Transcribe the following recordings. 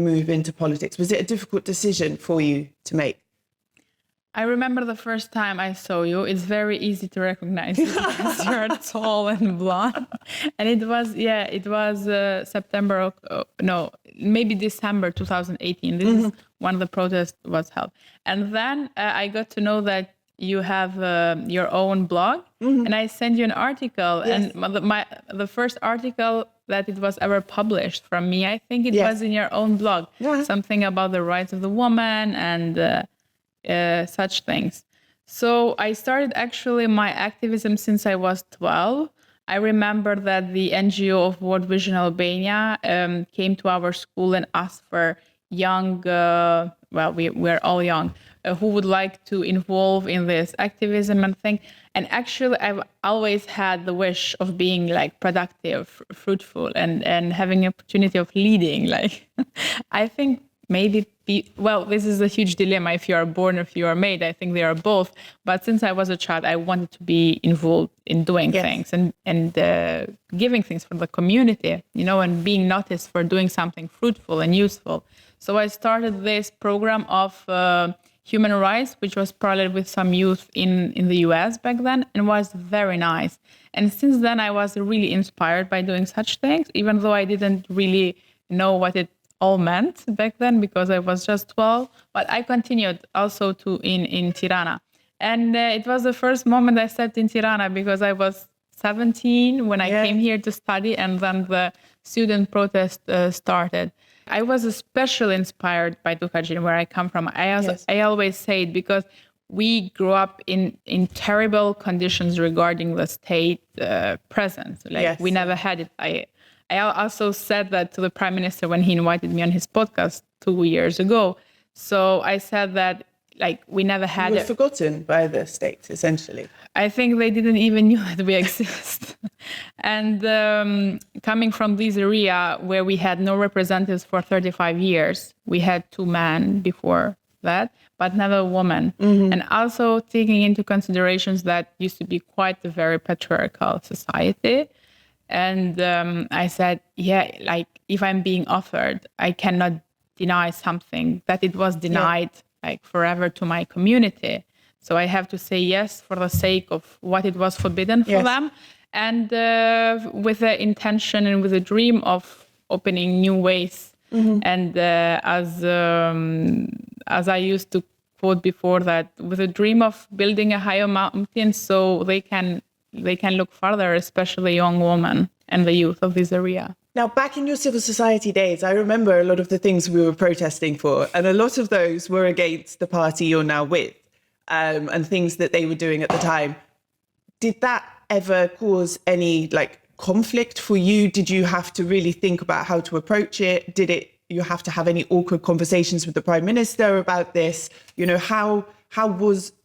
move into politics? Was it a difficult decision for you to make? I remember the first time I saw you. It's very easy to recognize you because you're tall and blonde. And it was maybe December 2018. This is when the protest was held. And then I got to know that you have your own blog, and I sent you an article. Yes. And the first article that it was ever published from me, I think it was in your own blog. Yeah. Something about the rights of the woman and such things. So I started actually my activism since I was 12. I remember that the NGO of World Vision Albania came to our school and asked for young, we're all young, who would like to involve in this activism and thing. And actually, I've always had the wish of being like productive, fruitful, and having an opportunity of leading. Like, I think maybe, this is a huge dilemma. If you are born or if you are made, I think they are both. But since I was a child, I wanted to be involved in doing things and giving things for the community, and being noticed for doing something fruitful and useful. So I started this program of human rights, which was parallel with some youth in the US back then, and was very nice. And since then, I was really inspired by doing such things, even though I didn't really know what it all meant back then because I was just 12. But I continued also in Tirana. And it was the first moment I stepped in Tirana because I was 17 when I came here to study, and then the student protest started. I was especially inspired by Dukagjinit, where I come from. I always say it because we grew up in terrible conditions regarding the state presence. We never had it. I also said that to the Prime Minister when he invited me on his podcast 2 years ago. So I said that we never had it. Forgotten by the state, essentially. I think they didn't even know that we exist. And coming from this area where we had no representatives for 35 years, we had 2 men before that, but never a woman. And also taking into considerations that used to be quite a very patriarchal society. And I said, if I'm being offered, I cannot deny something that it was denied forever to my community. So I have to say yes for the sake of what it was forbidden for them, and with the intention and with the dream of opening new ways. And as I used to quote before, that with a dream of building a higher mountain so they can look farther, especially young women and the youth of this area. Now, back in your civil society days, I remember a lot of the things we were protesting for, and a lot of those were against the party you're now with, and things that they were doing at the time. Did that ever cause any conflict for you? Did you have to really think about how to approach it? Did you have to have any awkward conversations with the Prime Minister about this?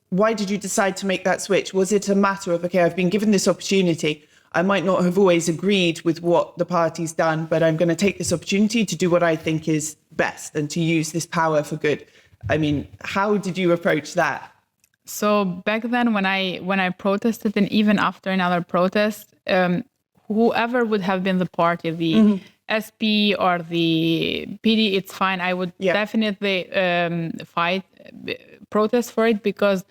Why did you decide to make that switch? Was it a matter of, okay, I've been given this opportunity. I might not have always agreed with what the party's done, but I'm going to take this opportunity to do what I think is best and to use this power for good. I mean, how did you approach that? So back then when I protested, and even after another protest, whoever would have been the party, the SP or the PD, it's fine. I would definitely protest for it, because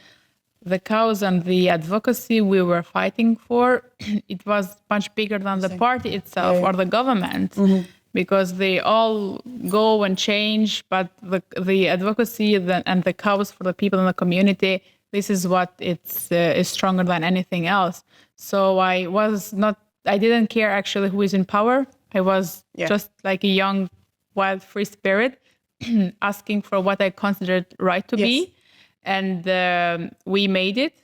the cause and the advocacy we were fighting for, it was much bigger than the party itself or the government, because they all go and change, but the advocacy and the cause for the people in the community, this is what is stronger than anything else. So I didn't care actually who is in power. I was just like a young, wild, free spirit asking for what I considered right to be. And we made it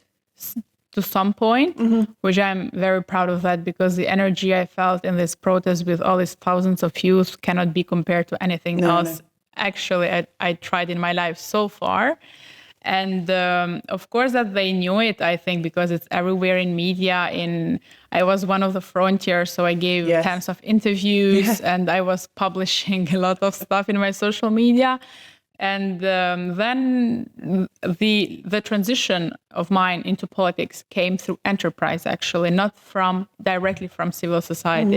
to some point, which I'm very proud of that, because the energy I felt in this protest with all these thousands of youth cannot be compared to anything else. Actually, I tried in my life so far. And of course that they knew it, I think, because it's everywhere in media. I was one of the frontiers, so I gave tons of interviews and I was publishing a lot of stuff in my social media. And then the transition of mine into politics came through enterprise, actually, not directly from civil society.